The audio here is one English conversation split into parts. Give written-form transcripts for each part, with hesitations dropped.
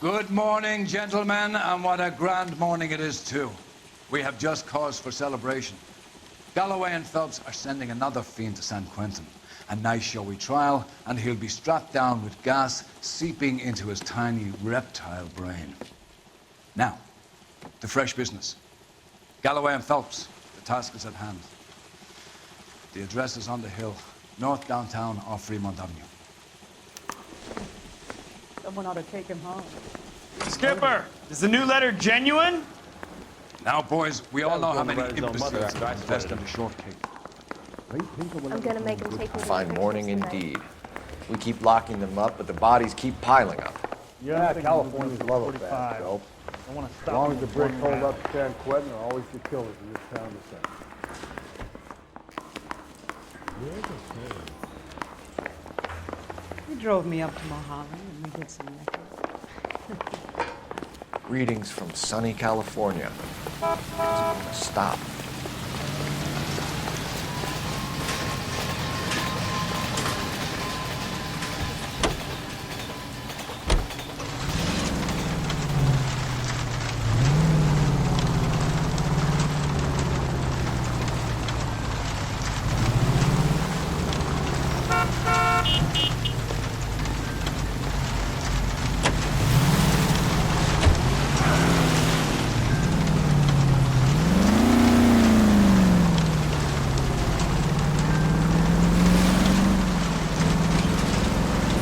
Good morning, gentlemen, and what a grand morning it is, too. We have just cause for celebration. Galloway and Phelps are sending another fiend to San Quentin. A nice showy trial, and he'll be strapped down with gas seeping into his tiny reptile brain. Now, to fresh business. Galloway and Phelps, the task is at hand. The address is on the hill, north downtown off Fremont Avenue. Someone ought to take him home. Skipper, is the new letter genuine? Now, boys, we all know how many imbeciles invest in the shortcake. I'm gonna make him take me to Fine the morning pictures tonight. indeed. We keep locking them up, but the bodies keep piling up. Yeah, Californians love a fast 45. dope. I want to As stop. long him as the before bricks he hold dies. up to San Quentin, are always the killers in this town to send. He drove me up to Mulholland and we did some necking. Greetings from sunny California. Stop.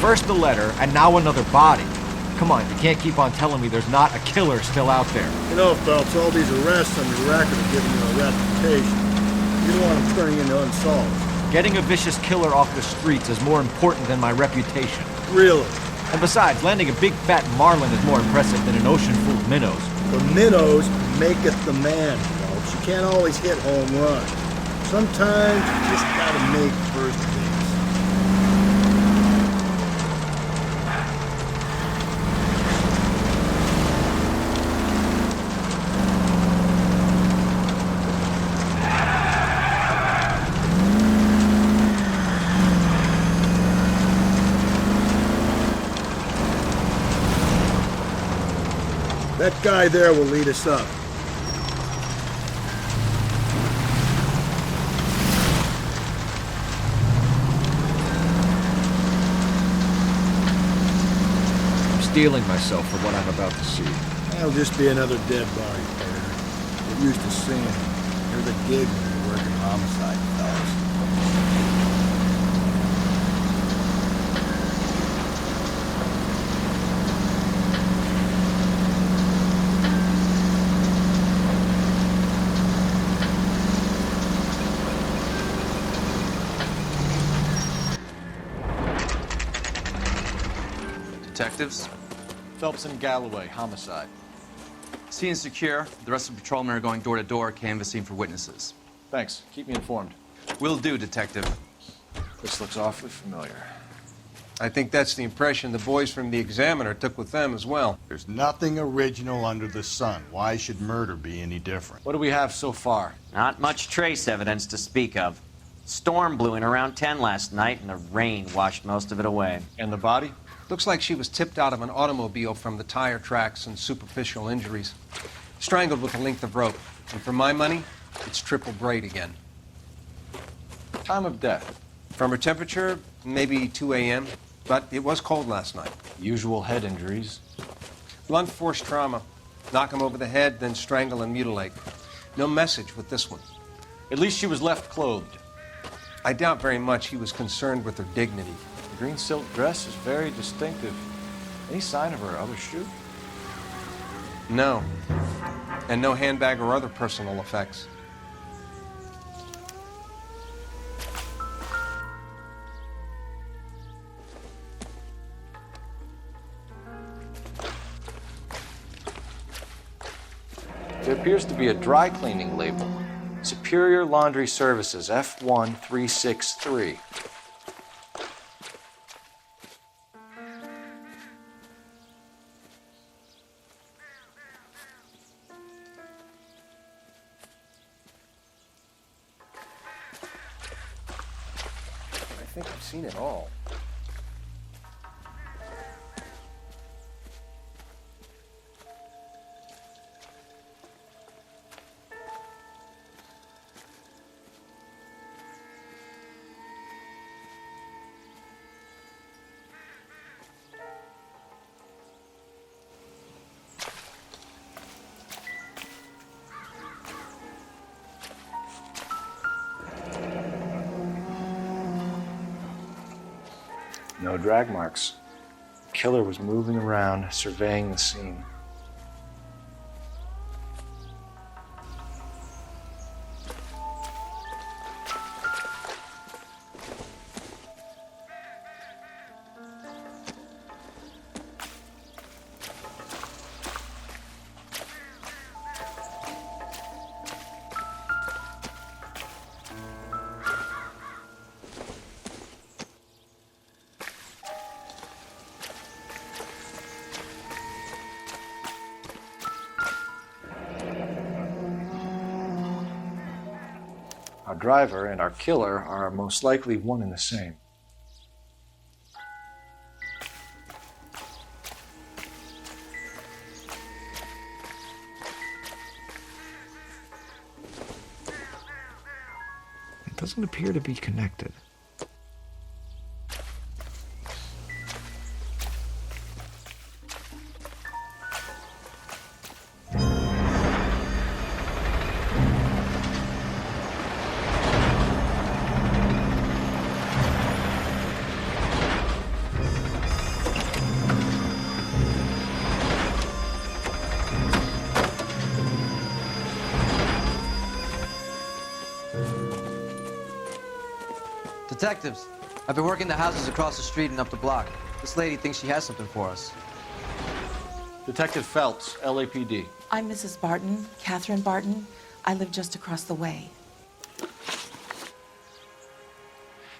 First the letter, and now another body. Come on, you can't keep on telling me there's not a killer still out there. You know, Phelps, all these arrests on your record are giving you a reputation. You don't want them turning into unsolved. Getting a vicious killer off the streets is more important than my reputation. Really? And besides, landing a big fat marlin is more impressive than an ocean full of minnows. The minnows maketh the man, Phelps. You can't always hit home runs. Sometimes you just gotta make first base. That guy there will lead us up. I'm steeling myself for what I'm about to see. That'll just be another dead body, Perry. Get used to seeing him. You're the gig when you work in homicide, fellas. Detectives, Phelps and Galloway, homicide. scene secure. The rest of the patrolmen are going door to door, canvassing for witnesses. Thanks. Keep me informed. Will do, Detective. This looks awfully familiar. I think that's the impression the boys from the Examiner took with them as well. There's nothing original under the sun. Why should murder be any different? What do we have so far? Not much trace evidence to speak of. Storm blew in around 10 last night, and the rain washed most of it away. And the body? Looks like she was tipped out of an automobile from the tire tracks and superficial injuries. Strangled with a length of rope. And for my money, it's triple braid again. Time of death? From her temperature, maybe 2 a.m., but it was cold last night. Usual head injuries. Blunt force trauma. Knock him over the head, then strangle and mutilate. No message with this one. At least she was left clothed. I doubt very much he was concerned with her dignity. The green silk dress is very distinctive. Any sign of her other shoe? No. And no handbag or other personal effects. There appears to be a dry cleaning label. Superior Laundry Services, F1363. I think I've seen it all. No drag marks. The killer was moving around, surveying the scene. Our driver and our killer are most likely one and the same. It doesn't appear to be connected. Detectives, I've been working the houses across the street and up the block. This lady thinks she has something for us. Detective Phelps, LAPD. I'm Mrs. Barton, Catherine Barton. I live just across the way.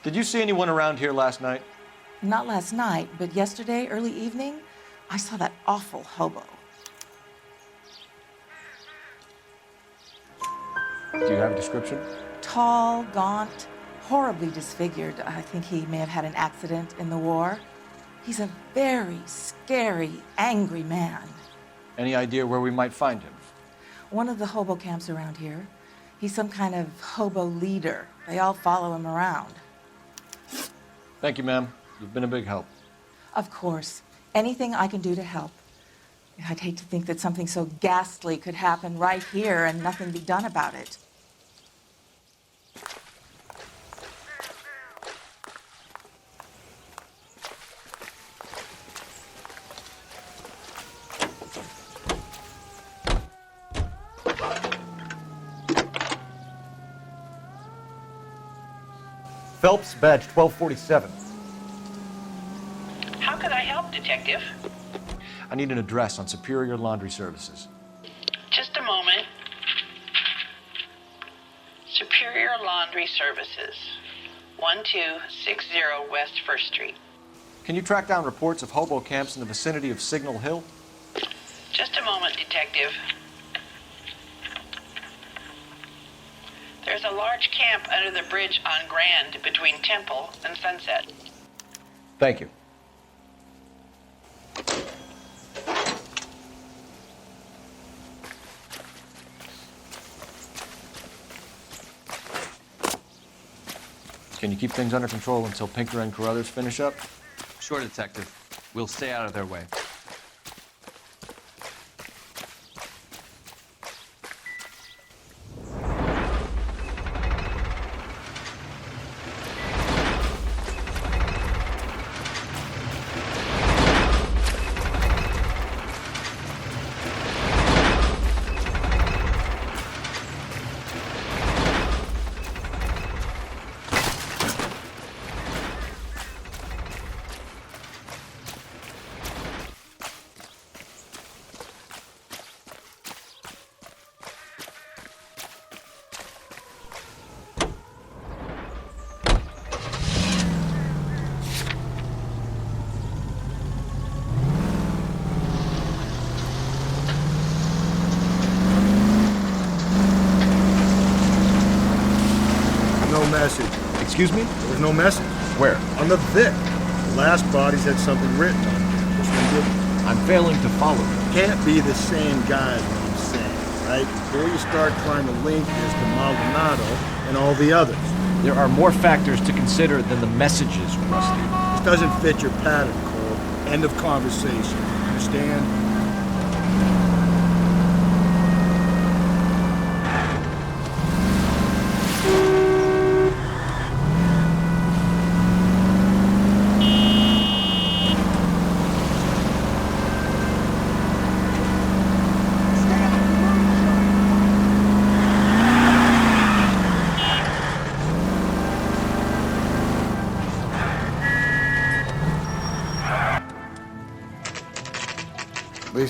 Did you see anyone around here last night? Not last night, but yesterday, early evening, I saw that awful hobo. Do you have a description? Tall, gaunt, horribly disfigured. I think he may have had an accident in the war. He's a very scary, angry man. Any idea where we might find him? One of the hobo camps around here. He's some kind of hobo leader. They all follow him around. Thank you, ma'am. You've been a big help. Of course. Anything I can do to help. I'd hate to think that something so ghastly could happen right here and nothing be done about it. Phelps, badge 1247. How can I help, Detective? I need an address on Superior Laundry Services. Just a moment. Superior Laundry Services, 1260 West 1st Street. Can you track down reports of hobo camps in the vicinity of Signal Hill? Just a moment, Detective. There's a large camp under the bridge on Grand between Temple and Sunset. Thank you. Can you keep things under control until Pinker and Carruthers finish up? Sure, Detective. We'll stay out of their way. Message. Excuse me? There was no message. Where? On the Vic. The last bodies had something written on it. This one didn't. I'm failing to follow you. Can't be the same guy, is what I'm saying, right? Before you start trying to link this to Maldonado and all the others. There are more factors to consider than the messages, Rusty. This doesn't fit your pattern, Cole. End of conversation. Understand?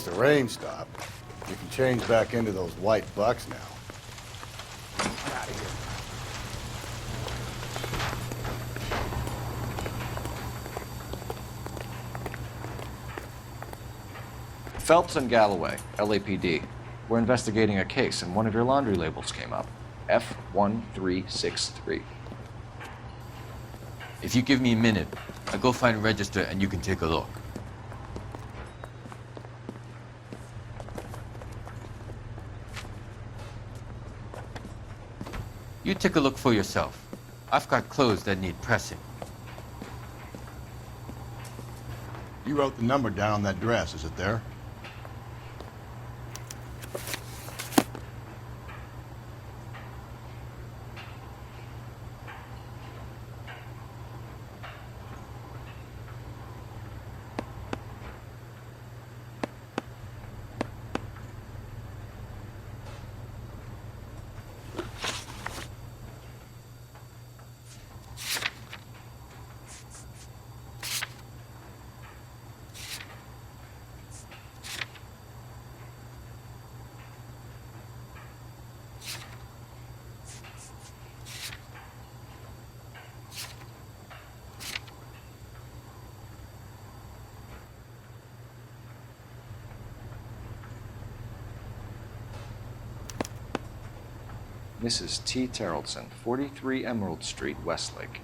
the rain stopped, you can change back into those white bucks now. Get out of here. Phelps and Galloway, LAPD. We're investigating a case, and one of your laundry labels came up. F1363. If you give me a minute, I'll go find a register and you can take a look. You take a look for yourself. I've got clothes that need pressing. You wrote the number down on that dress, is it there? Mrs. T. Terrellson, 43 Emerald Street, Westlake.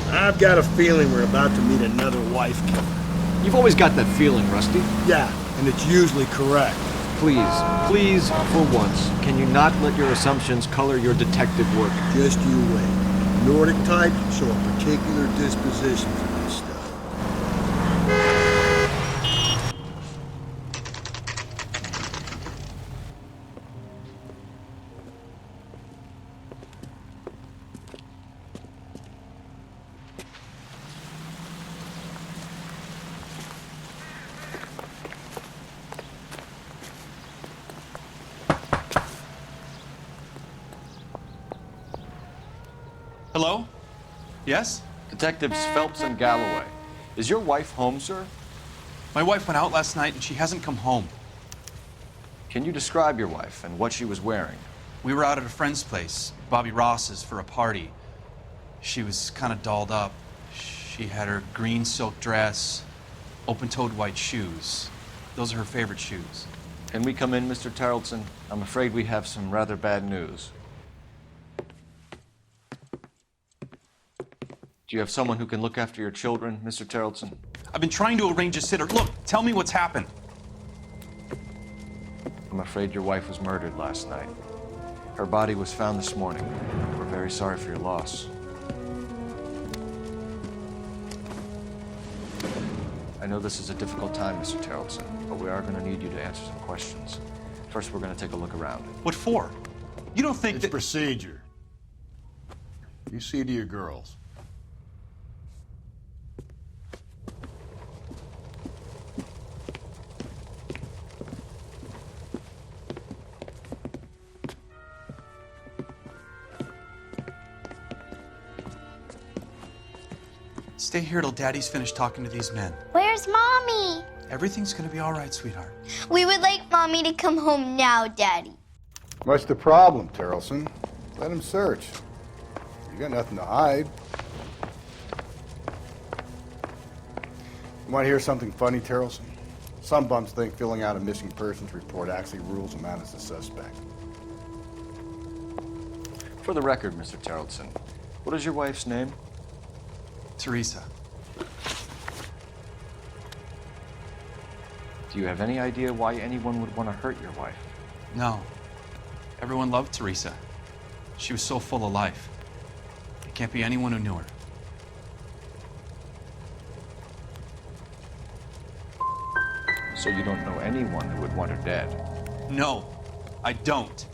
I've got a feeling we're about to meet another wife killer. You've always got that feeling, Rusty. Yeah, and it's usually correct. Please, for once, can you not let your assumptions color your detective work? Just you wait. Nordic types show a particular disposition for this stuff. Hello? Yes? Detectives Phelps and Galloway. Is your wife home, sir? My wife went out last night and she hasn't come home. Can you describe your wife and what she was wearing? We were out at a friend's place, Bobby Ross's, for a party. She was kind of dolled up. She had her green silk dress, open-toed white shoes. Those are her favorite shoes. Can we come in, Mr. Tarleton? I'm afraid we have some rather bad news. Do you have someone who can look after your children, Mr. Tarleton? I've been trying to arrange a sitter. Look, tell me what's happened. I'm afraid your wife was murdered last night. Her body was found this morning. We're very sorry for your loss. I know this is a difficult time, Mr. Tarleton, but we are going to need you to answer some questions. First, we're going to take a look around. What for? You don't think It's procedure. You see to your girls. Stay here till Daddy's finished talking to these men. Where's Mommy? Everything's gonna be all right, sweetheart. We would like Mommy to come home now, Daddy. What's the problem, Terrelson? Let him search. You got nothing to hide. You want to hear something funny, Terrelson? Some bums think filling out a missing persons report actually rules a man as a suspect. For the record, Mr. Terrelson, what is your wife's name? Teresa. Do you have any idea why anyone would want to hurt your wife? No. Everyone loved Teresa. She was so full of life. It can't be anyone who knew her. So you don't know anyone who would want her dead? No, I don't.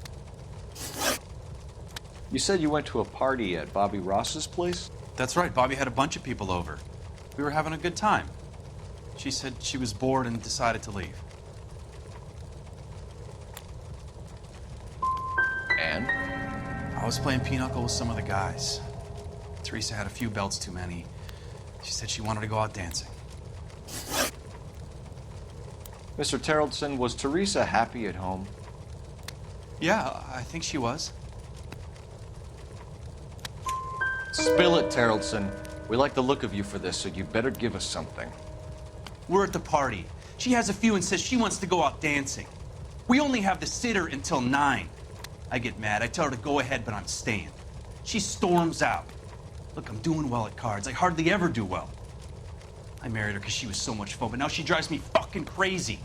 You said you went to a party at Bobby Ross's place? That's right. Bobby had a bunch of people over. We were having a good time. She said she was bored and decided to leave. And? I was playing pinochle with some of the guys. Teresa had a few belts too many. She said she wanted to go out dancing. Mr. Terrelson, was Teresa happy at home? Yeah, I think she was. Spill it, Terrelson. We like the look of you for this, so you better give us something. We're at the party. She has a few and says she wants to go out dancing. We only have the sitter until 9. I get mad. I tell her to go ahead, but I'm staying. She storms out. Look, I'm doing well at cards. I hardly ever do well. I married her because she was so much fun, but now she drives me fucking crazy.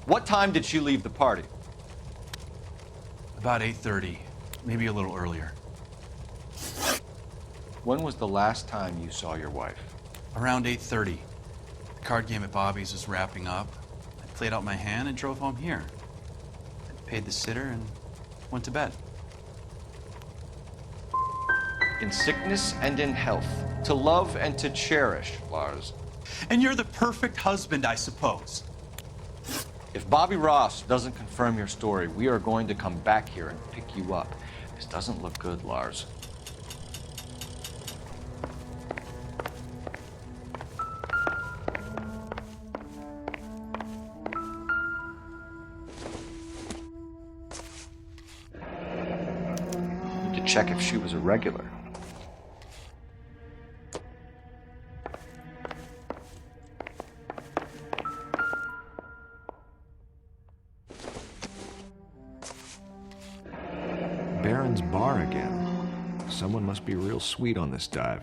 What time did she leave the party? About 8:30, maybe a little earlier. When was the last time you saw your wife? Around 8:30. The card game at Bobby's was wrapping up. I played out my hand and drove home here. I paid the sitter and went to bed. In sickness and in health, to love and to cherish, Lars. And you're the perfect husband, I suppose. If Bobby Ross doesn't confirm your story, we are going to come back here and pick you up. This doesn't look good, Lars. Need to check if she was a regular. Baron's bar again. Someone must be real sweet on this dive.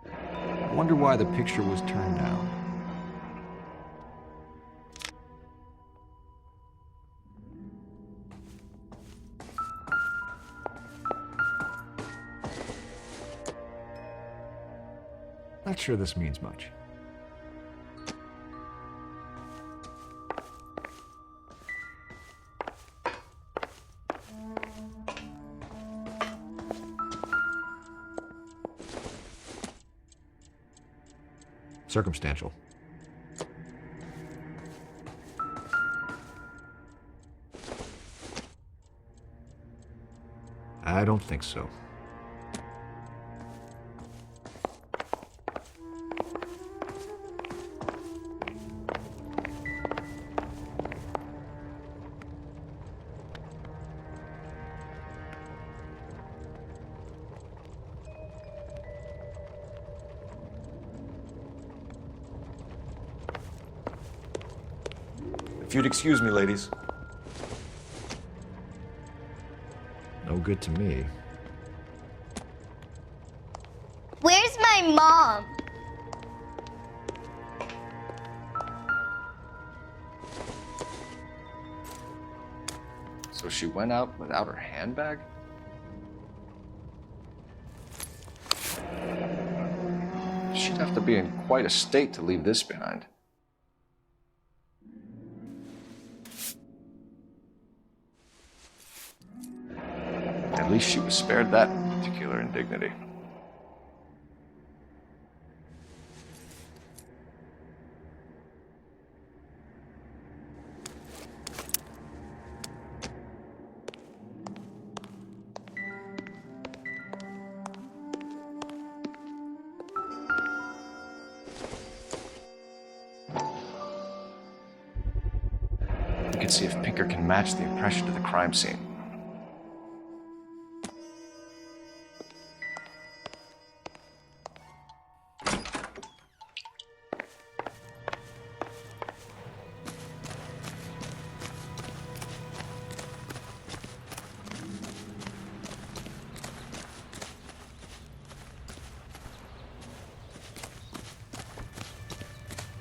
I wonder why the picture was turned down. Not sure this means much. Circumstantial. I don't think so. If you'd excuse me, ladies. No good to me. Where's my mom? So she went out without her handbag? She'd have to be in quite a state to leave this behind. At least she was spared that particular indignity. and see if Pinker can match the impression to the crime scene.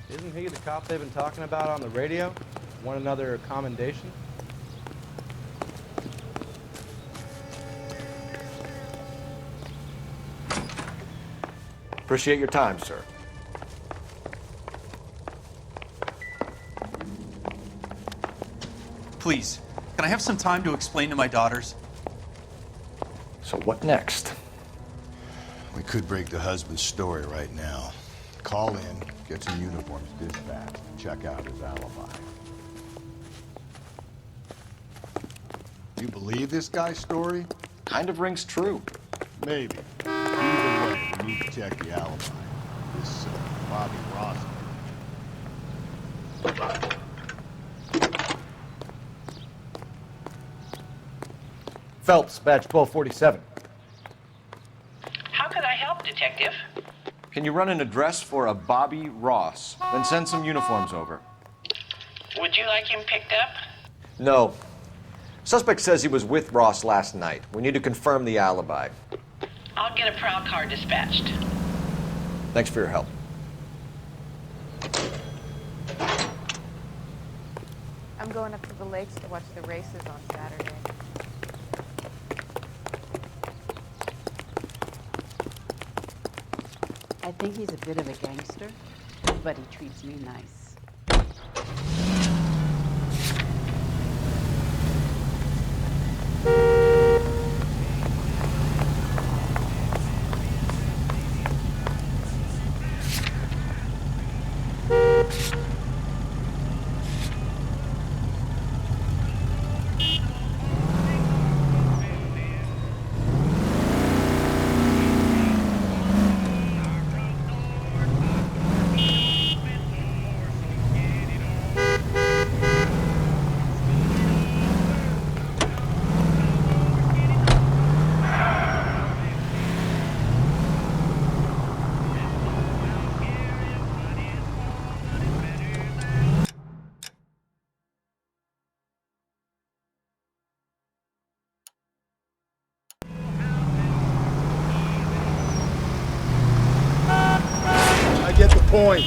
Isn't he the cop they've been talking about on the radio? Want another commendation? Appreciate your time, sir. Please, can I have some time to explain to my daughters? So what next? We could break the husband's story right now. Call in, get some uniforms dispatched, and check out his alibi. You believe this guy's story? Kind of rings true. Maybe. Either way, we need to check the alibi. This Bobby Ross. Phelps, badge 1247. How could I help, Detective? Can you run an address for a Bobby Ross? Then send some uniforms over. Would you like him picked up? No. Suspect says he was with Ross last night. We need to confirm the alibi. I'll get a prowl car dispatched. Thanks for your help. I'm going up to the lakes to watch the races on Saturday. I think he's a bit of a gangster, but he treats me nice. I get the point.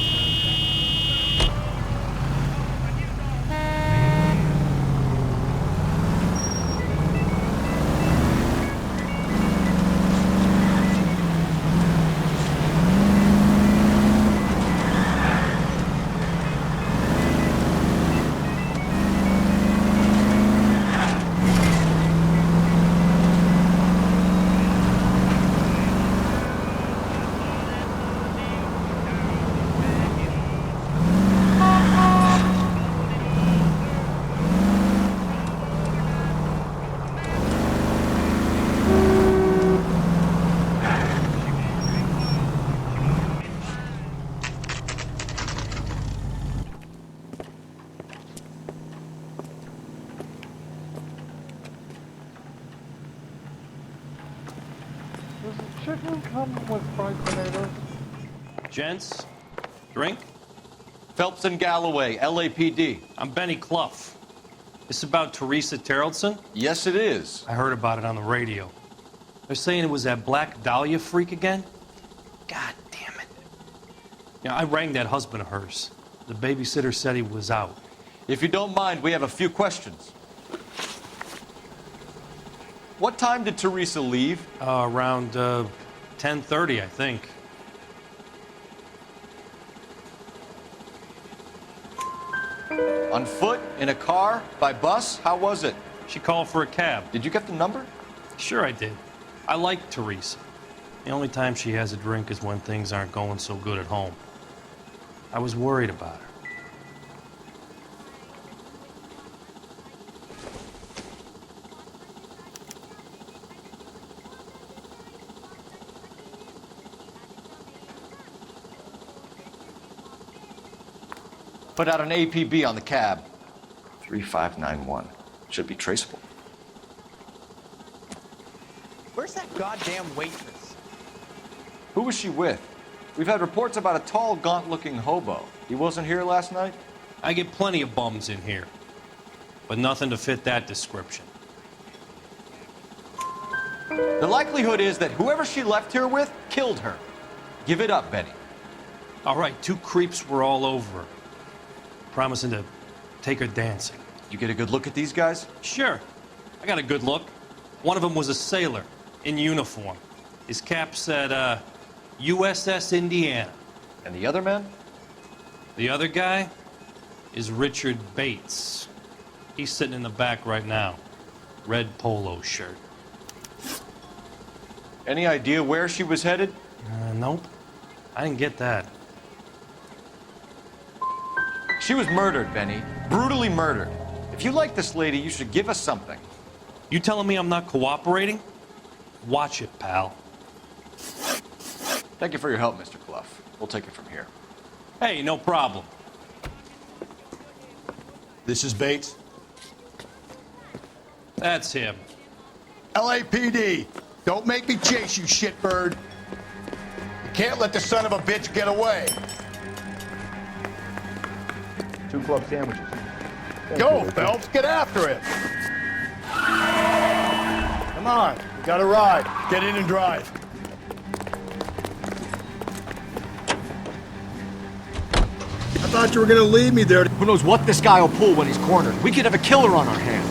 Does the chicken come with fried potatoes? Gents, drink? Phelps and Galloway, LAPD. I'm Benny Clough. This about Teresa Terrellson? Yes, it is. I heard about it on the radio. They're saying it was that Black Dahlia freak again? God damn it. Yeah, I rang that husband of hers. The babysitter said he was out. If you don't mind, we have a few questions. What time did Teresa leave? Around 10:30, I think. On foot? In a car? By bus? How was it? She called for a cab. Did you get the number? Sure I did. I like Teresa. The only time she has a drink is when things aren't going so good at home. I was worried about her. Put out an APB on the cab. 3591. Should be traceable. Where's that goddamn waitress? Who was she with? We've had reports about a tall, gaunt-looking hobo. He wasn't here last night? I get plenty of bums in here, but nothing to fit that description. The likelihood is that whoever she left here with killed her. Give it up, Benny. All right, 2 creeps were all over her, promising to take her dancing. You get a good look at these guys? Sure. I got a good look. One of them was a sailor in uniform. His cap said, USS Indiana. And the other man? The other guy is Richard Bates. He's sitting in the back right now. Red polo shirt. Any idea where she was headed? Nope. I didn't get that. She was murdered, Benny. Brutally murdered. If you like this lady, you should give us something. You telling me I'm not cooperating? Watch it, pal. Thank you for your help, Mr. Clough. We'll take it from here. Hey, no problem. This is Bates. That's him. LAPD, don't make me chase you, shitbird. You can't let the son of a bitch get away. 2 club sandwiches. Go, Phelps, get after it. Come on, we got a ride. Get in and drive. I thought you were gonna leave me there. Who knows what this guy will pull when he's cornered? We could have a killer on our hands.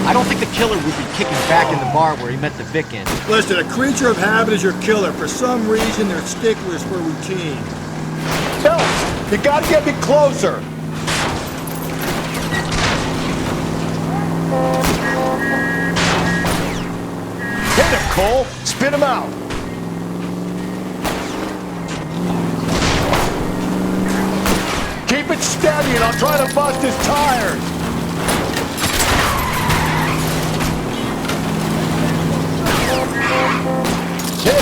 I don't think the killer would be kicking back in the bar where he met the Vic in. Listen, a creature of habit is your killer. For some reason, they're sticklers for routine. Phelps, you gotta get me closer. Hit him, Cole. Spit him out. Keep it steady and I'll try to bust his tires. Hit it.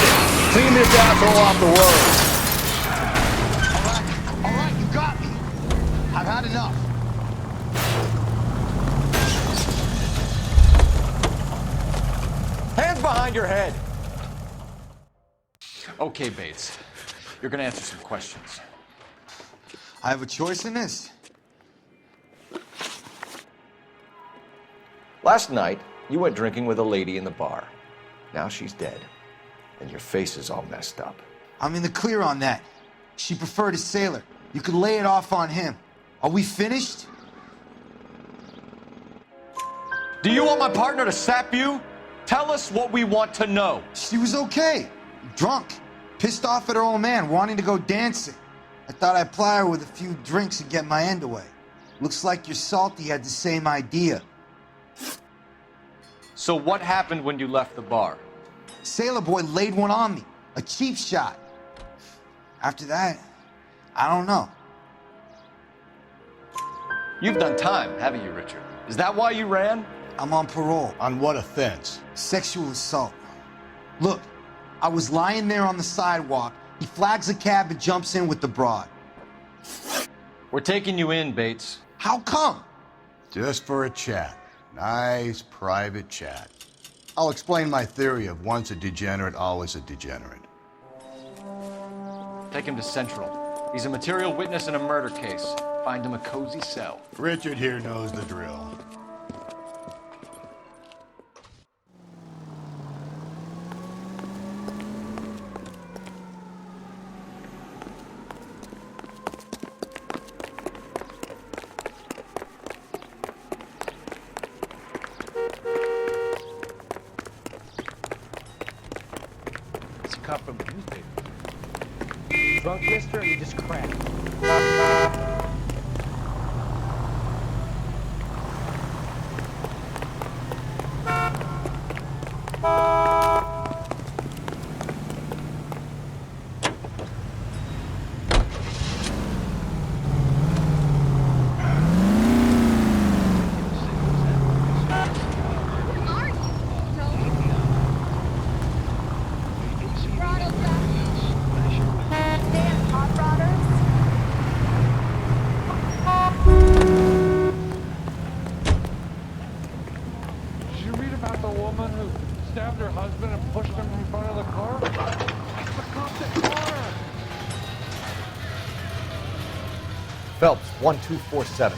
Clean this asshole off the road. All right, you got me. I've had enough. Hands behind your head. Okay, Bates. You're gonna answer some questions. I have a choice in this. Last night, you went drinking with a lady in the bar. Now she's dead, and your face is all messed up. I'm in the clear on that. She preferred a sailor. You could lay it off on him. Are we finished? Do you want my partner to sap you? Tell us what we want to know. She was okay. Drunk. Pissed off at her old man, wanting to go dancing. I thought I'd ply her with a few drinks and get my end away. Looks like your salty had the same idea. So what happened when you left the bar? Sailor boy laid one on me. A cheap shot. After that, I don't know. You've done time, haven't you, Richard? Is that why you ran? I'm on parole. On what offense? Sexual assault. Look, I was lying there on the sidewalk. He flags a cab and jumps in with the broad. We're taking you in, Bates. How come? Just for a chat. Nice private chat. I'll explain my theory of once a degenerate, always a degenerate. Take him to Central. He's a material witness in a murder case. Find him a cozy cell. Richard here knows the drill. It's a cut from the newspaper. Drunk, mister, or you just cracked? stabbed her husband and pushed him in front of the car? That's the cop's car! Phelps, 1247.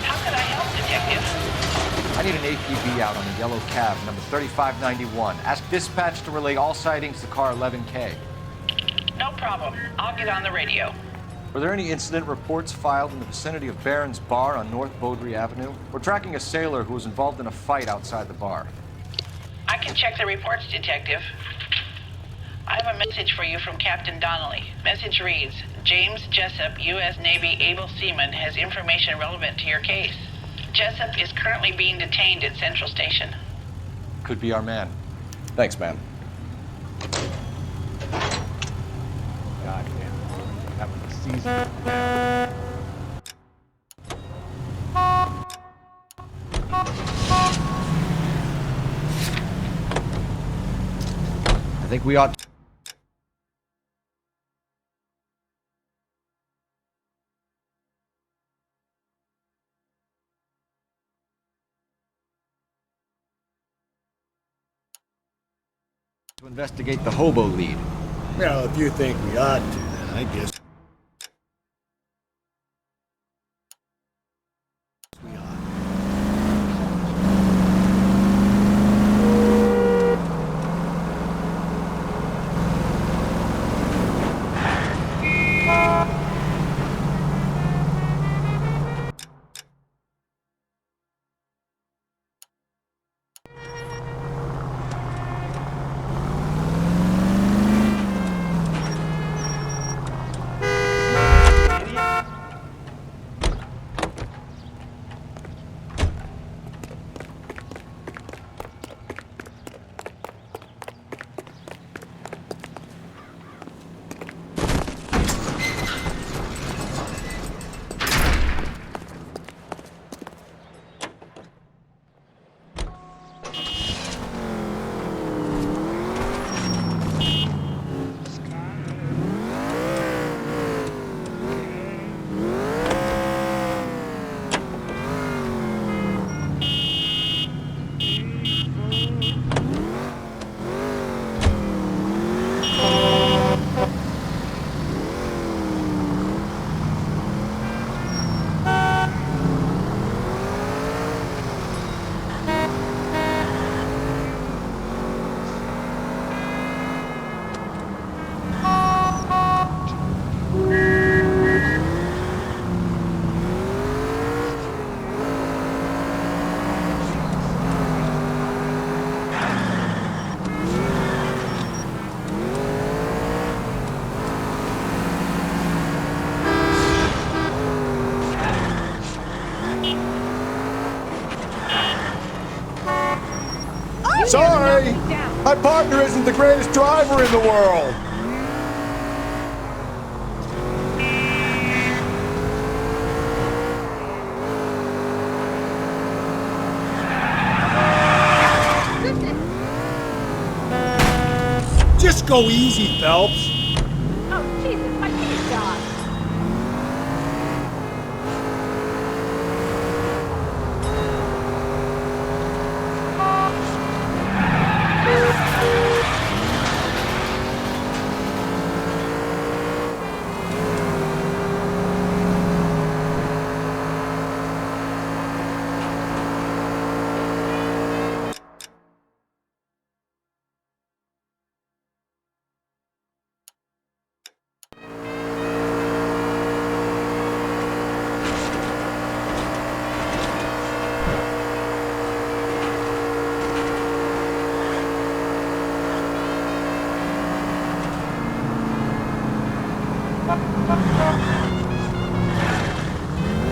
How can I help, Detective? I need an APB out on a yellow cab, number 3591. Ask dispatch to relay all sightings to car 11K. No problem. I'll get on the radio. Were there any incident reports filed in the vicinity of Barron's Bar on North Beaudry Avenue? We're tracking a sailor who was involved in a fight outside the bar. I can check the reports, Detective. I have a message for you from Captain Donnelly. Message reads, James Jessup, U.S. Navy able seaman, has information relevant to your case. Jessup is currently being detained at Central Station. Could be our man. Thanks, man. Goddamn. Having a season. I think we ought to investigate the hobo lead. Well, if you think we ought to, then I guess we ought. Sorry! My partner isn't the greatest driver in the world! Just go easy, Phelps. Oh, Jesus, my kid's gone.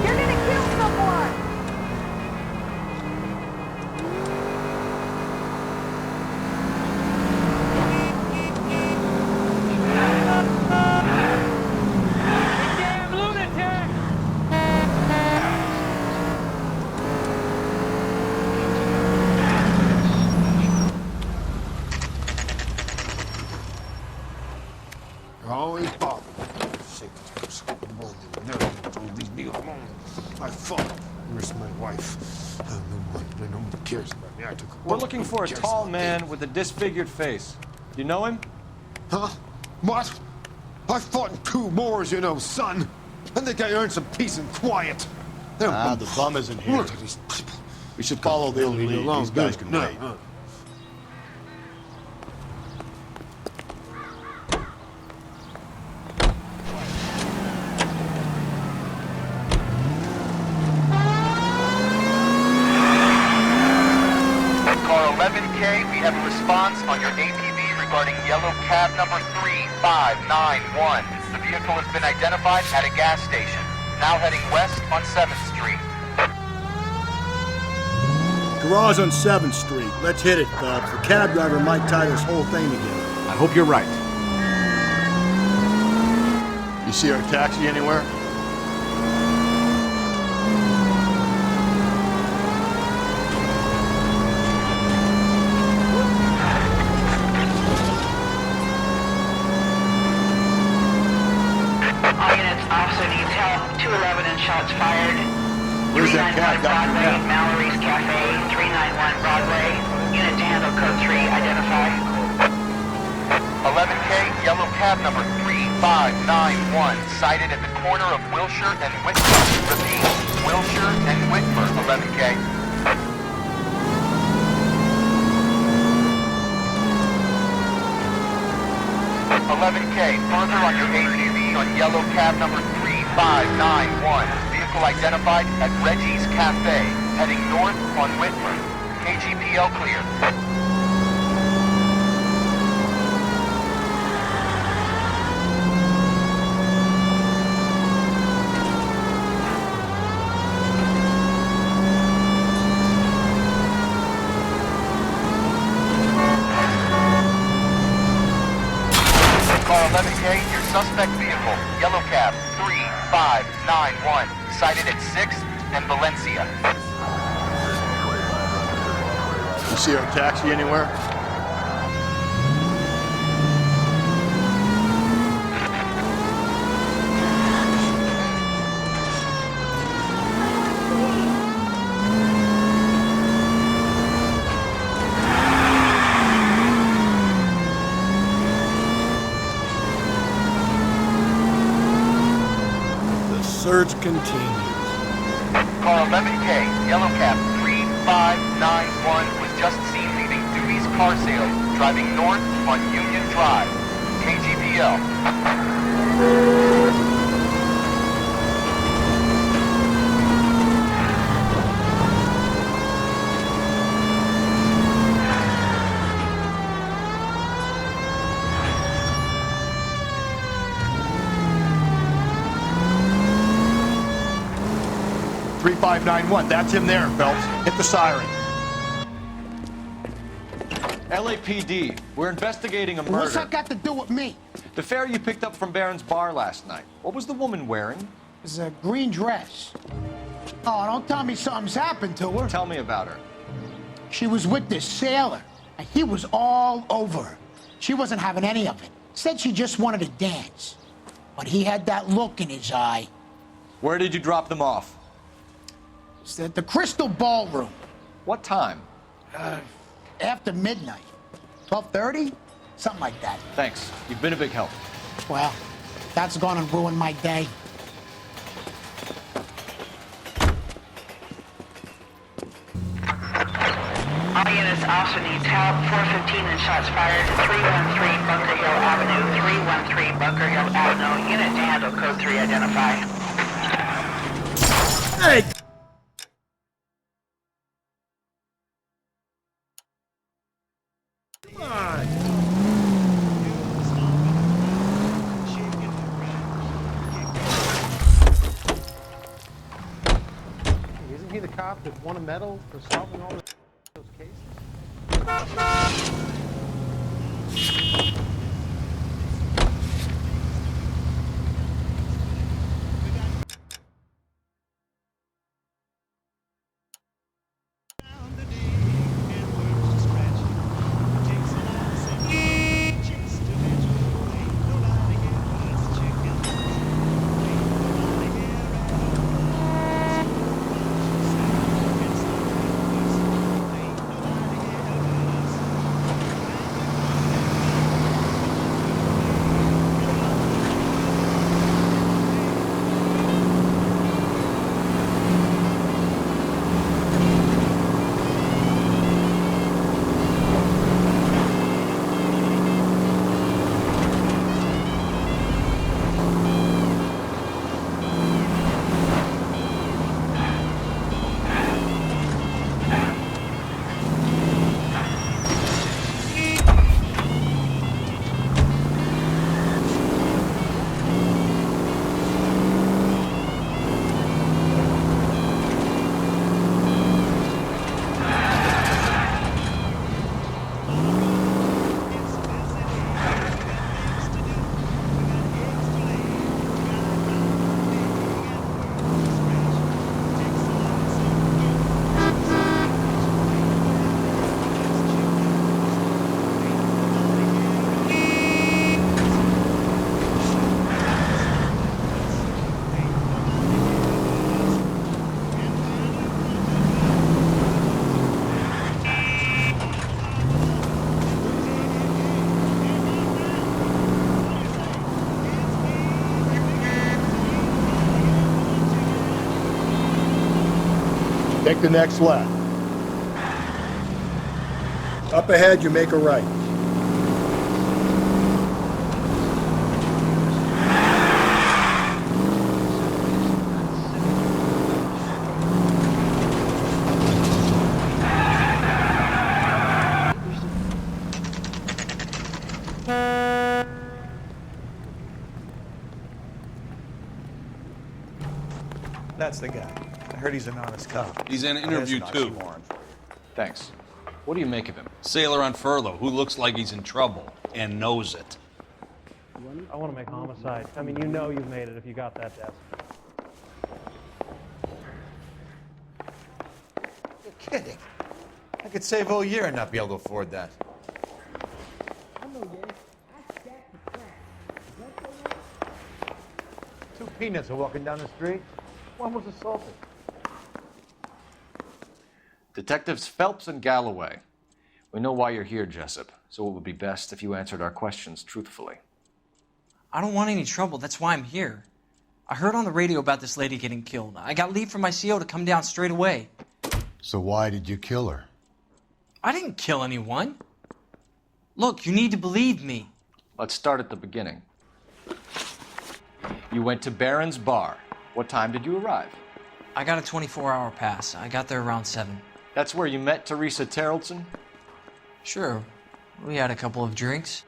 You're gonna kill someone! Damn lunatic! Holy pop. Leave me alone. My fault. miss my wife. No one cares about me. I took We're looking for a tall man with a disfigured face. You know him? Huh? What? I fought in 2 wars, you know, son. I think I earned some peace and quiet. The bum isn't here. Look at these people. We should follow the lead. These guys can wait. Car 11K, we have a response on your APB regarding yellow cab number 3591. The vehicle has been identified at a gas station. Now heading west on 7th Street. Garage on 7th Street. Let's hit it, Phelps. The cab driver might tie this whole thing together. I hope you're right. You see our taxi anywhere? All units, officer needs help. 211 and shots fired. Where's that cab got you Broadway, now? Mallory's Cafe, 391 Broadway. Unit to handle code 3, identify. 11K, yellow cab number 3591, sighted at the corner of Wilshire and Whitmer. Repeat, Wilshire and Whitmer, 11K. Further on your APB on yellow cab number 3591. Vehicle identified at Reggie's Cafe, heading north on Whitmer. KGPL clear. Car 11K, your suspect vehicle, yellow cab 3591, sighted at 6th and Valencia. You see our taxi anywhere? The search continues. Car 11K, yellow cab 3591, was just seen leaving Dewey's Car Sales, driving north on Union Drive. KGPL. That's him there, Phelps. Hit the siren. LAPD, we're investigating a murder. What's that got to do with me? The fare you picked up from Barron's bar last night. What was the woman wearing? It was a green dress. Oh, don't tell me something's happened to her. Tell me about her. She was with this sailor, and he was all over her. She wasn't having any of it. Said she just wanted to dance. But he had that look in his eye. Where did you drop them off? It's at the Crystal Ballroom. What time? After midnight. 12:30? Something like that. Thanks. You've been a big help. Well, that's gonna ruin my day. All units, officer needs help. 415 and shots fired. 313 Bunker Hill Avenue. 313 Bunker Hill Avenue. Unit to handle code 3, identify. Hey! Come on! Isn't he the cop that won a medal for solving all those cases? Take the next left. Up ahead, you make a right. That's the guy. I heard he's an honest cop. He's in an interview, too. Thanks. What do you make of him? Sailor on furlough who looks like he's in trouble and knows it. I want to make homicide. I mean, you know you've made it if you got that desk. You're kidding. I could save a whole year and not be able to afford that. Two peanuts are walking down the street. One was assaulted. Detectives Phelps and Galloway. We know why you're here, Jessup, so it would be best if you answered our questions truthfully. I don't want any trouble. That's why I'm here. I heard on the radio about this lady getting killed. I got leave from my CO to come down straight away. So why did you kill her? I didn't kill anyone. Look, you need to believe me. Let's start at the beginning. You went to Barron's Bar. What time did you arrive? I got a 24-hour pass. I got there around 7. That's where you met Teresa Terrelson? Sure. We had a couple of drinks.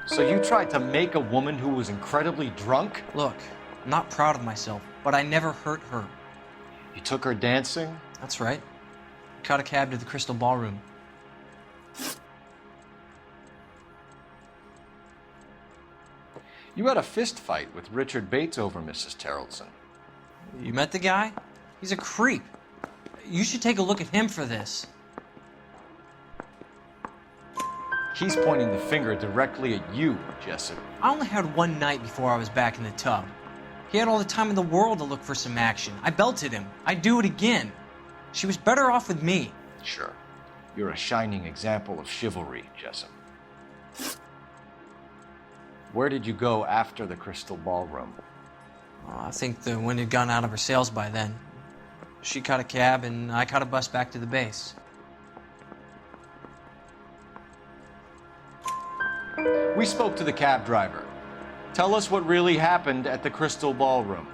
So you tried to make a woman who was incredibly drunk? Look, I'm not proud of myself, but I never hurt her. You took her dancing? That's right. Caught a cab to the Crystal Ballroom. You had a fist fight with Richard Bates over Mrs. Terrelson. You met the guy? He's a creep. You should take a look at him for this. He's pointing the finger directly at you, Jessup. I only had one night before I was back in the tub. He had all the time in the world to look for some action. I belted him. I'd do it again. She was better off with me. Sure. You're a shining example of chivalry, Jessup. Where did you go after the Crystal Ballroom? I think the wind had gone out of her sails by then. She caught a cab and I caught a bus back to the base. We spoke to the cab driver. Tell us what really happened at the Crystal Ballroom.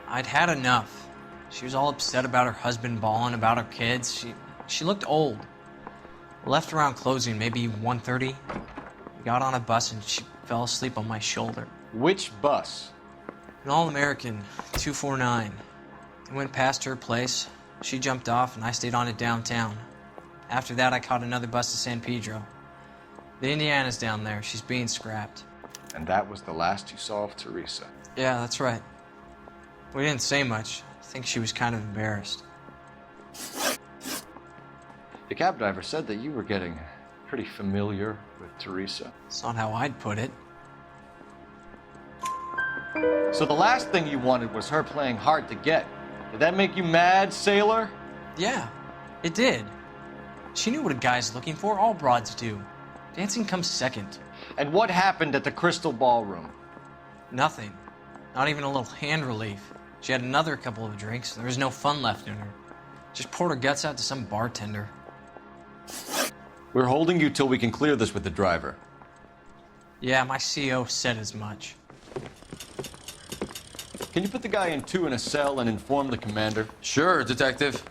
I'd had enough. She was all upset about her husband bawling about her kids. She looked old. Left around closing, maybe 1:30. Got on a bus and she fell asleep on my shoulder. Which bus? An All-American, 249. I went past her place. She jumped off and I stayed on it downtown. After that, I caught another bus to San Pedro. The Indiana's down there. She's being scrapped. And that was the last you saw of Teresa? Yeah, that's right. We didn't say much. I think she was kind of embarrassed. The cab driver said that you were getting pretty familiar with Teresa. It's not how I'd put it. So the last thing you wanted was her playing hard to get. Did that make you mad, sailor? Yeah, it did. She knew what a guy's looking for. All broads do. Dancing comes second. And what happened at the Crystal Ballroom? Nothing. Not even a little hand relief. She had another couple of drinks. There was no fun left in her. Just poured her guts out to some bartender. We're holding you till we can clear this with the driver. Yeah, my CO said as much. Can you put the guy in 2 in a cell and inform the commander? Sure, Detective.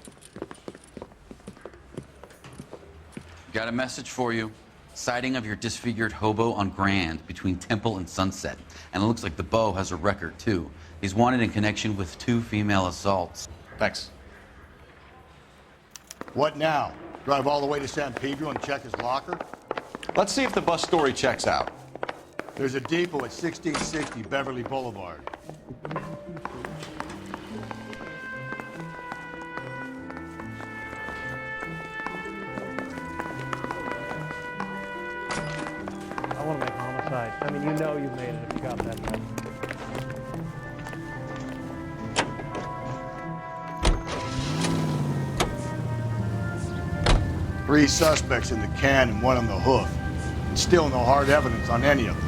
Got a message for you. Sighting of your disfigured hobo on Grand between Temple and Sunset. And it looks like the beau has a record, too. He's wanted in connection with 2 female assaults. Thanks. What now? Drive all the way to San Pedro and check his locker? Let's see if the bus story checks out. There's a depot at 1660 Beverly Boulevard. I want to make homicide. I mean, you know you've made it if you got that desk. Three suspects in the can and one on the hoof. And still no hard evidence on any of them.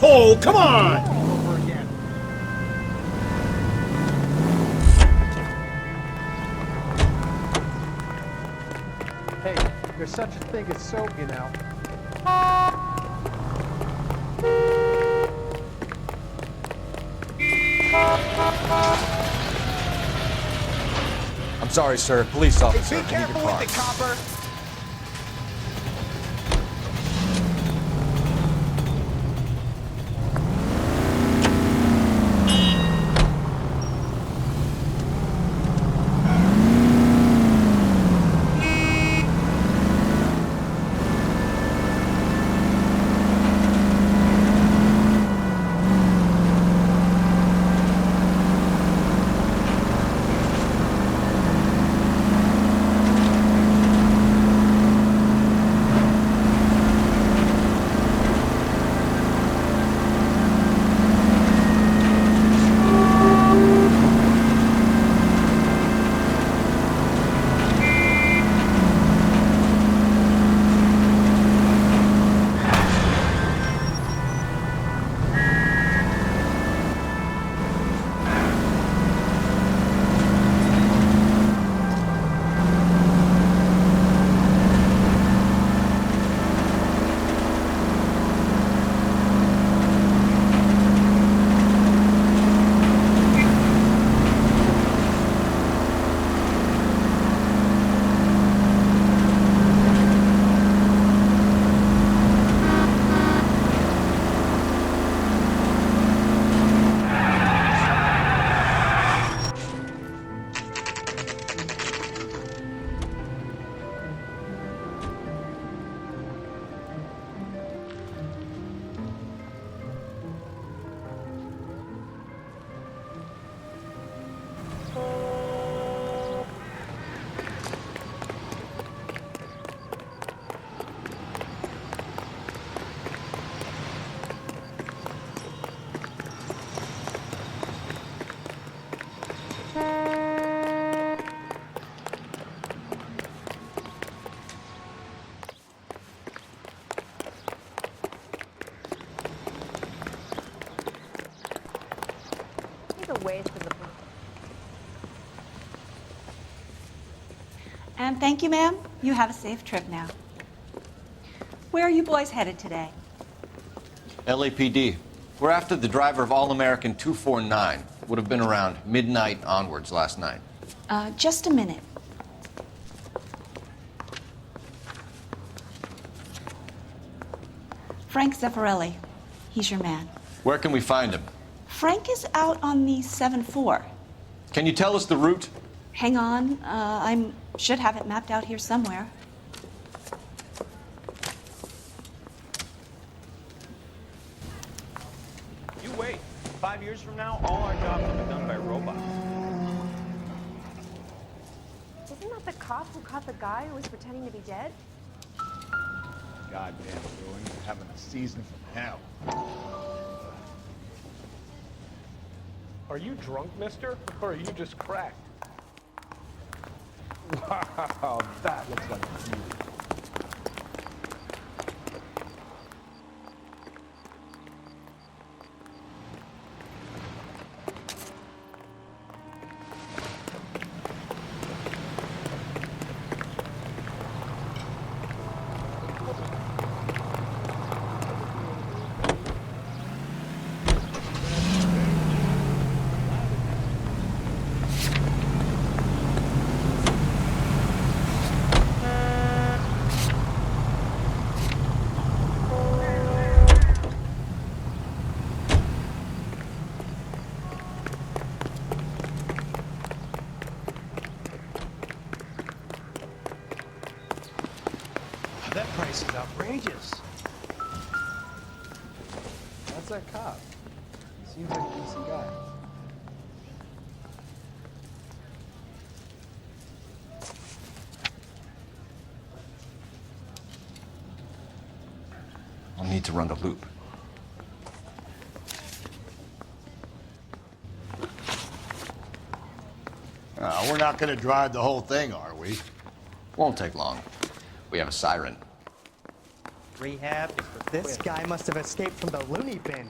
asshole! Come on! Over again. Hey, there's such a thing as soap, you know. I'm sorry, sir. Police officer. Be I need your careful car. with it, copper. And thank you, ma'am. You have a safe trip now. Where are you boys headed today? LAPD. We're after the driver of All-American 249. Would have been around midnight onwards last night. Just a minute. Frank Zeffirelli. He's your man. Where can we find him? Frank is out on the 7-4. Can you tell us the route? Hang on. I should have it mapped out here somewhere. You wait. 5 years from now, all our jobs will be done by robots. Isn't that the cop who caught the guy who was pretending to be dead? Goddamn, Bruin, you're having a season from hell. Are you drunk, mister? Or are you just cracked? Wow, that looks like a beauty. That price is outrageous. That's that cop. Seems like a decent guy. I'll need to run the loop. We're not gonna drive the whole thing, are we? Won't take long. We have a siren. Rehab is for this guy must have escaped from the loony bin.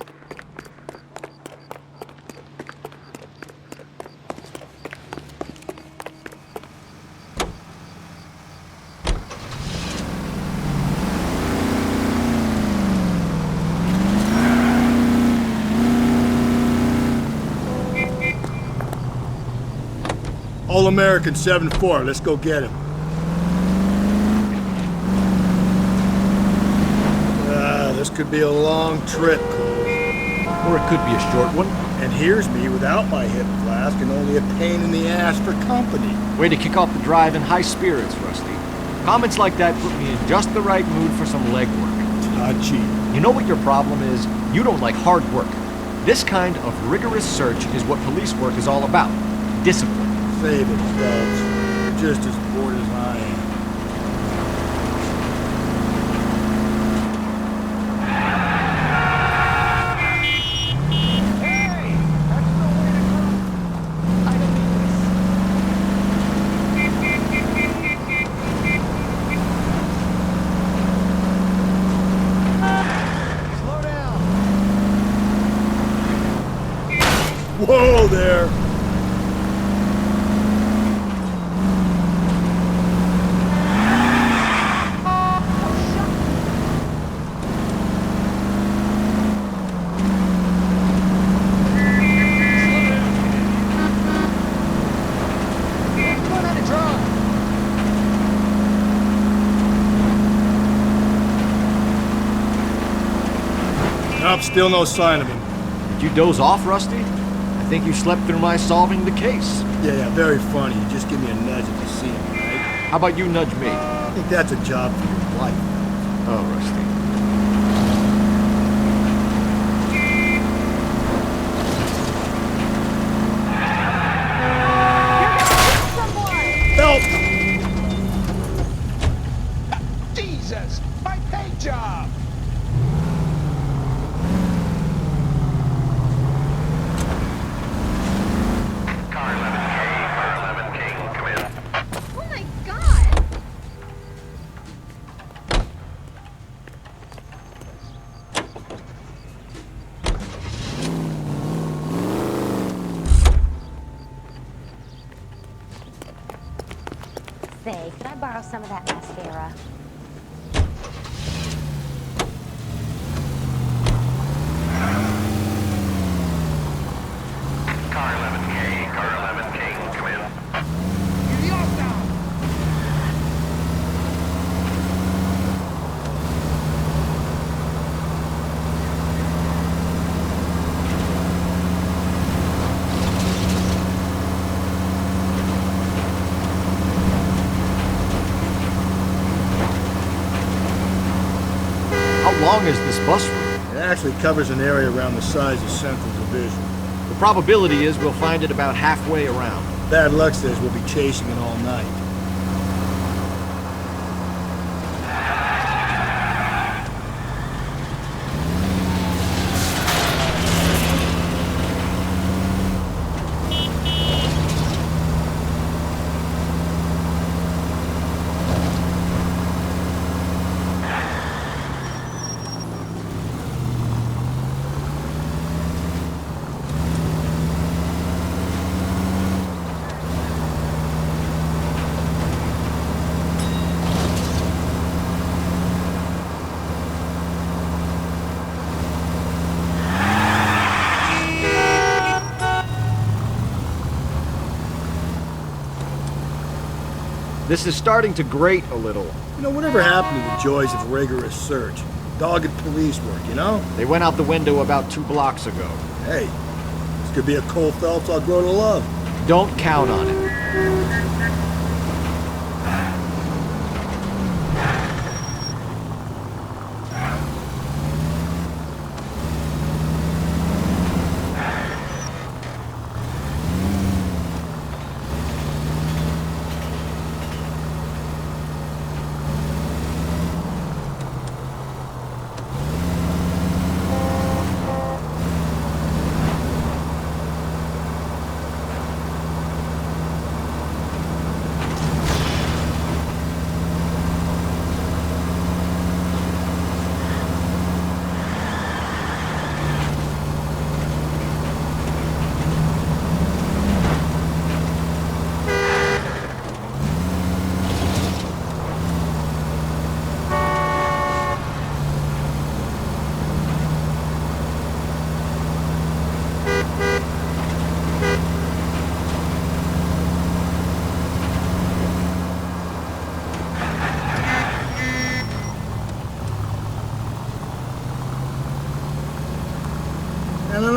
All-American 7-4, let's go get him. This could be a long trip, Cole. Or it could be a short one. And here's me without my hip flask and only a pain in the ass for company. Way to kick off the drive in high spirits, Rusty. Comments like that put me in just the right mood for some legwork. Touchy. You know what your problem is? You don't like hard work. This kind of rigorous search is what police work is all about. Discipline. Save it, Phelps. You're just as bored as I am. Whoa there! Nope, still no sign of him. Did you doze off, Rusty? I think you slept through my solving the case. Yeah, very funny. You just give me a nudge if you see him, right? How about you nudge me? I think that's a job for your wife. Oh, Rusty. Help! Jesus! My paint job! Oh my god! Say, could I borrow some of that mascara? How long is this bus route? It actually covers an area around the size of Central Division. The probability is we'll find it about halfway around. Bad luck says we'll be chasing it all night. This is starting to grate a little. You know, whatever happened to the joys of rigorous search? Dogged police work, you know? They went out the window about 2 blocks ago. Hey, this could be a Cole Phelps I'll grow to love. Don't count on it.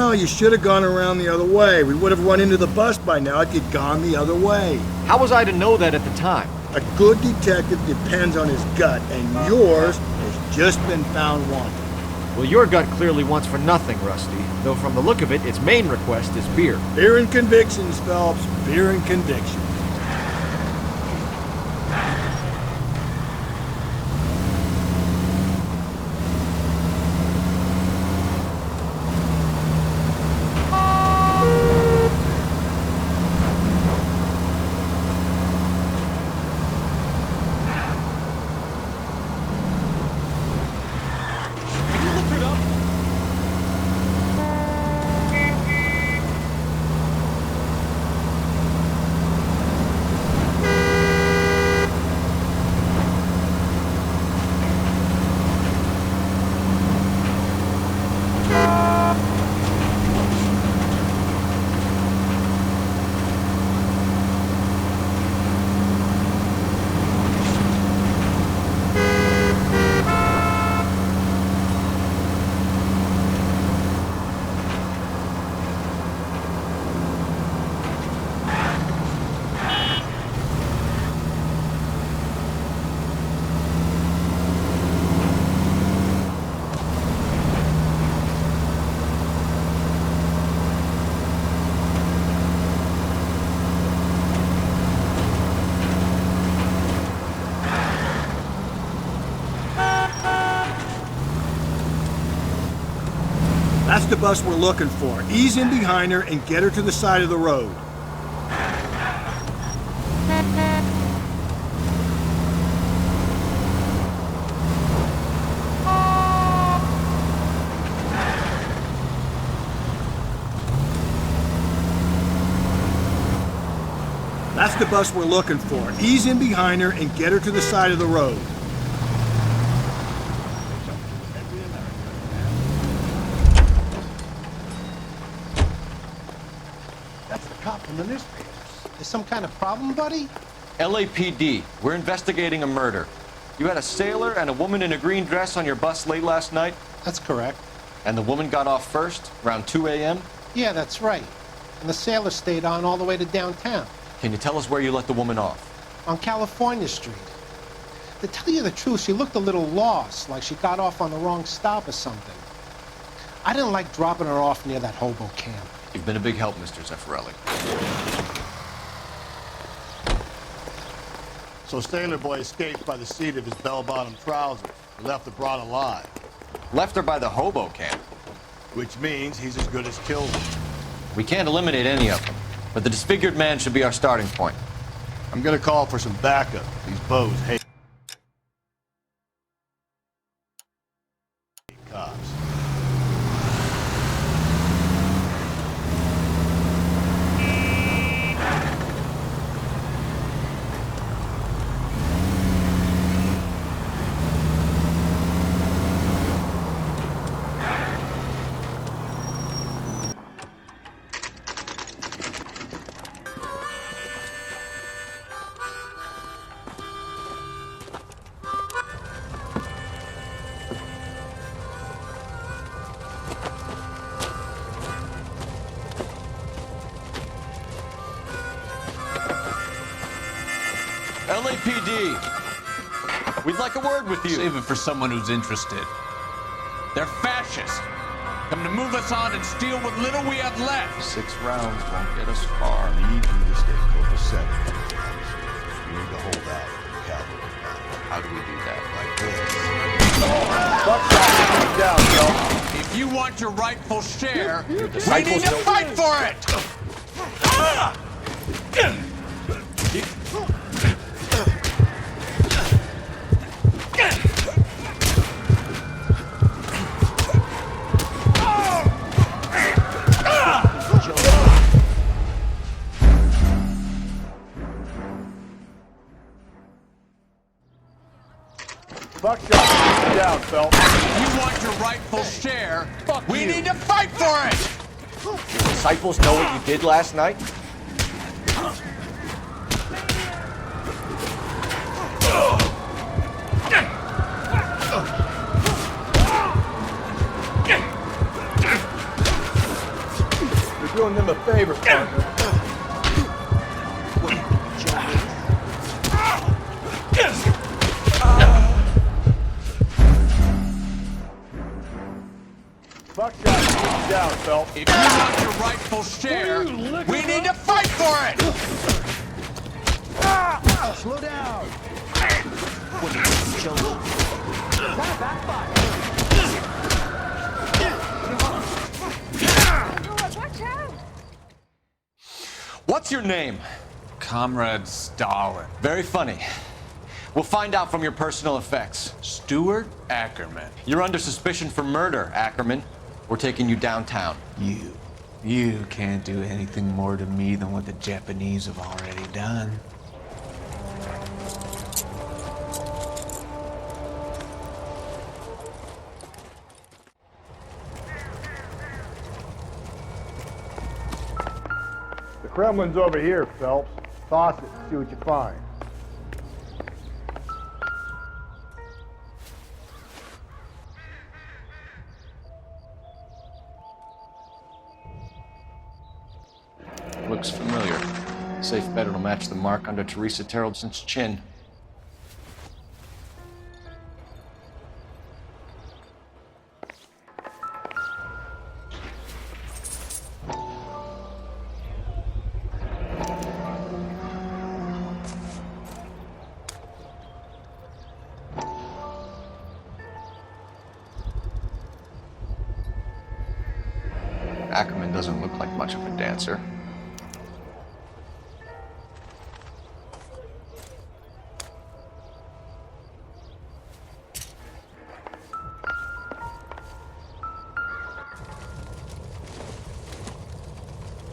No, you should have gone around the other way. We would have run into the bus by now if you'd gone the other way. How was I to know that at the time? A good detective depends on his gut, and yours has just been found wanting. Well, your gut clearly wants for nothing, Rusty. Though from the look of it, its main request is beer. Beer and convictions, Phelps. Beer and convictions. That's the bus we're looking for. Ease in behind her and get her to the side of the road. That's the bus we're looking for. Ease in behind her and get her to the side of the road. In the newspapers. There's some kind of problem, buddy? LAPD, we're investigating a murder. You had a sailor and a woman in a green dress on your bus late last night? That's correct. And the woman got off first, around 2 a.m.? Yeah, that's right. And the sailor stayed on all the way to downtown. Can you tell us where you let the woman off? On California Street. To tell you the truth, she looked a little lost, like she got off on the wrong stop or something. I didn't like dropping her off near that hobo camp. You've been a big help, Mr. Zeffirelli. So Sailor Boy escaped by the seat of his bell-bottom trousers. He left the broad alive. Left her by the hobo camp. Which means he's as good as killed her. We can't eliminate any of them, but the disfigured man should be our starting point. I'm gonna call for some backup. These bows hate cops. LAPD, we'd like a word with you. Save it for someone who's interested. They're fascists. Come to move us on and steal what little we have left. 6 rounds won't get us far. I need you to stay copacetic. You need to hold out for the cavalry. How do we do that? Like this. If you want your rightful share, we need to fight for it! Buckshot, down, Phelps. If you want your rightful share, we need to fight for it! Your disciples know what you did last night? doing them a favor, partner. Buckshot, get down, Phelps. If you want your rightful share, we need to fight for it! Slow down. Watch out! What's your name? Comrade Stalin. Very funny. We'll find out from your personal effects. Stuart Ackerman. You're under suspicion for murder, Ackerman. We're taking you downtown. You can't do anything more to me than what the Japanese have already done. The Kremlin's over here, Phelps. Toss it and see what you find. Looks familiar. Safe bet it'll match the mark under Teresa Terrelson's chin. Ackerman doesn't look like much of a dancer.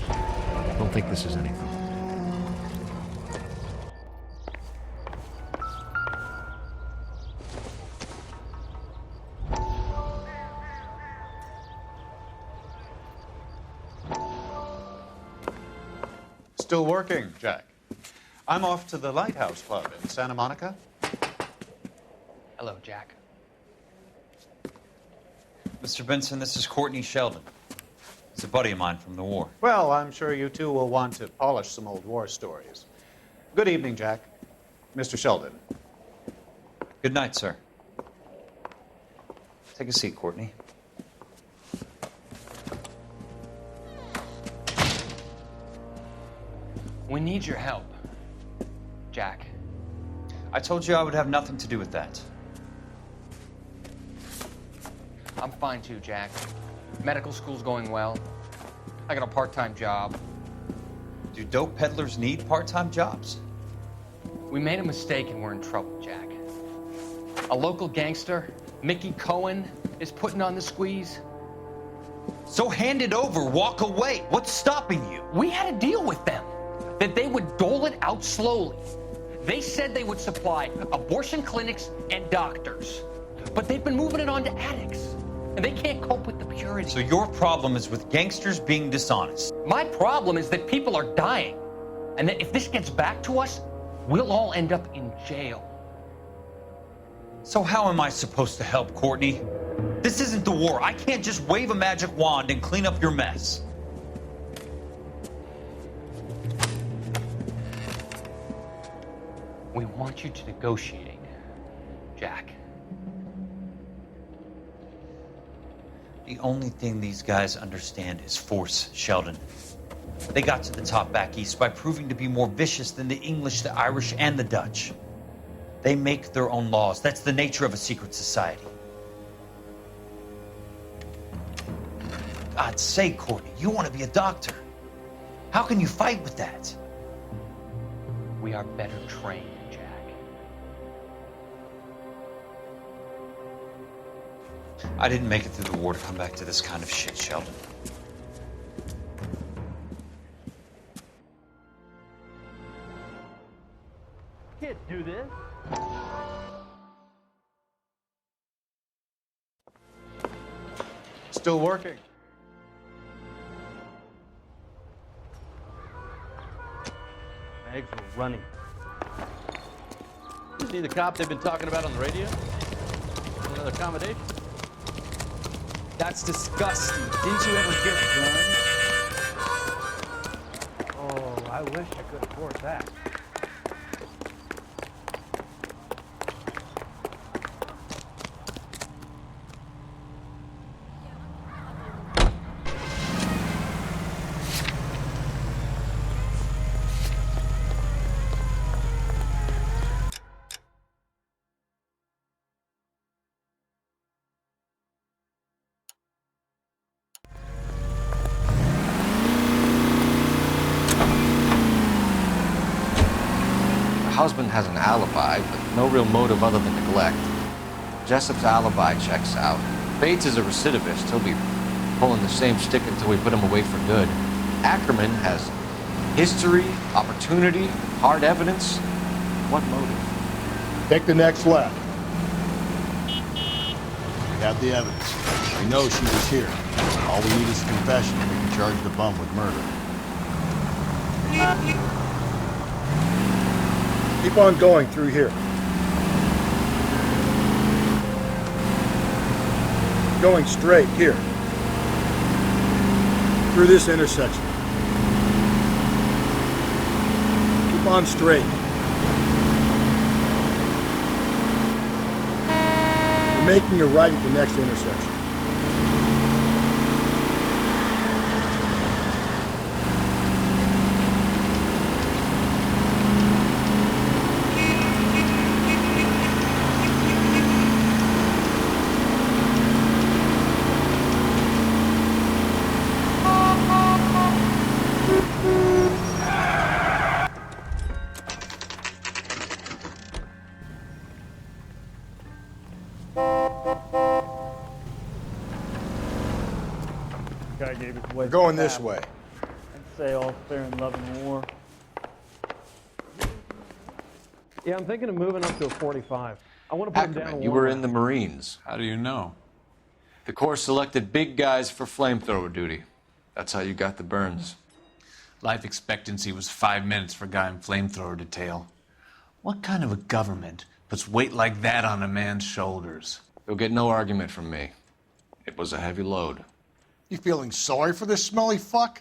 I don't think this is anything. Still working, Jack. I'm off to the Lighthouse Club in Santa Monica. Hello, Jack. Mr. Benson, this is Courtney Sheldon. He's a buddy of mine from the war. Well, I'm sure you two will want to polish some old war stories. Good evening, Jack. Mr. Sheldon. Good night, sir. Take a seat, Courtney. We need your help, Jack. I told you I would have nothing to do with that. I'm fine too, Jack. Medical school's going well. I got a part-time job. Do dope peddlers need part-time jobs? We made a mistake and we're in trouble, Jack. A local gangster, Mickey Cohen, is putting on the squeeze. So hand it over, walk away. What's stopping you? We had a deal with them that they would dole it out slowly. They said they would supply abortion clinics and doctors, but they've been moving it on to addicts, and they can't cope with the purity. So your problem is with gangsters being dishonest. My problem is that people are dying, and that if this gets back to us, we'll all end up in jail. So how am I supposed to help, Courtney? This isn't the war. I can't just wave a magic wand and clean up your mess. We want you to negotiate, Jack. The only thing these guys understand is force, Sheldon. They got to the top back east by proving to be more vicious than the English, the Irish, and the Dutch. They make their own laws. That's the nature of a secret society. God's sake, Courtney, you want to be a doctor. How can you fight with that? We are better trained, Jack. I didn't make it through the war to come back to this kind of shit, Sheldon. Can't do this. Still working. Eggs were running. Is he the cop they've been talking about on the radio? Another accommodation? That's disgusting. Didn't you ever get burned? I wish I could afford that. Her husband has an alibi, but no real motive other than neglect. Jessup's alibi checks out. Bates is a recidivist. He'll be pulling the same stick until we put him away for good. Ackerman has history, opportunity, hard evidence. What motive? Take the next left. We have the evidence. We know she was here. All we need is a confession, and we can charge the bum with murder. Keep on going through here. Going straight here. Through this intersection. Keep on straight. We're making a right at the next intersection. We're going this way. I'd say all fair in love and war. Yeah, I'm thinking of moving up to a 45. I want to put him down. Ackerman, you were in the Marines. How do you know? The Corps selected big guys for flamethrower duty. That's how you got the burns. Life expectancy was 5 minutes for a guy in flamethrower detail. What kind of a government puts weight like that on a man's shoulders? You'll get no argument from me. It was a heavy load. You feeling sorry for this smelly fuck?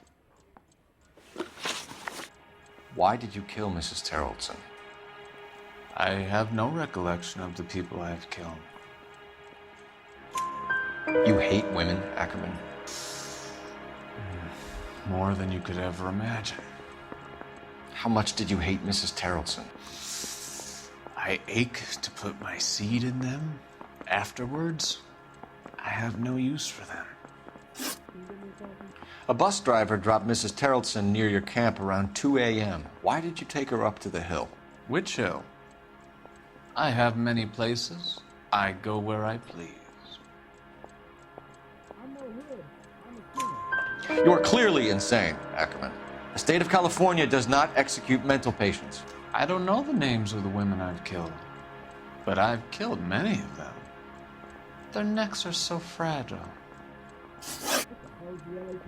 Why did you kill Mrs. Terrellson? I have no recollection of the people I have killed. You hate women, Ackerman? More than you could ever imagine. How much did you hate Mrs. Terrellson? I ache to put my seed in them. Afterwards, I have no use for them. A bus driver dropped Mrs. Terrellson near your camp around 2 a.m. Why did you take her up to the hill? Which hill? I have many places. I go where I please. You are clearly insane, Ackerman. The state of California does not execute mental patients. I don't know the names of the women I've killed, but I've killed many of them. Their necks are so fragile.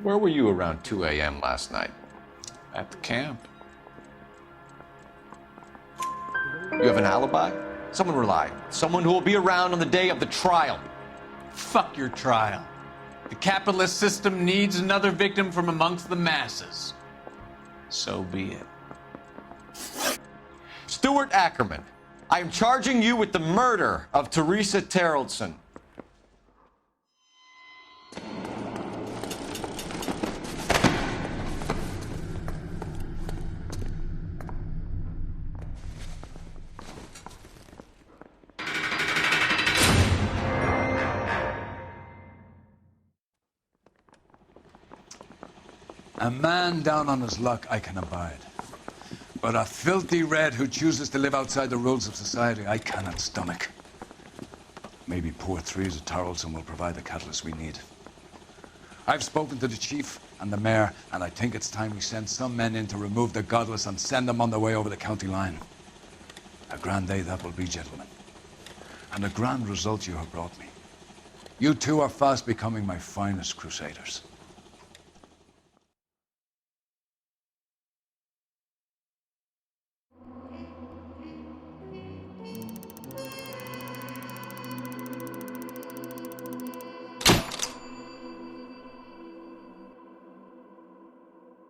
Where were you around 2 a.m. last night? At the camp. You have an alibi? Someone reliable. Someone who will be around on the day of the trial. Fuck your trial. The capitalist system needs another victim from amongst the masses. So be it. Stuart Ackerman, I am charging you with the murder of Teresa Terrellson. A man down on his luck I can abide. But a filthy red who chooses to live outside the rules of society, I cannot stomach. Maybe poor Teresa Terrellson will provide the catalyst we need. I've spoken to the chief and the mayor, and I think it's time we send some men in to remove the godless and send them on their way over the county line. A grand day that will be, gentlemen. And a grand result you have brought me. You two are fast becoming my finest crusaders.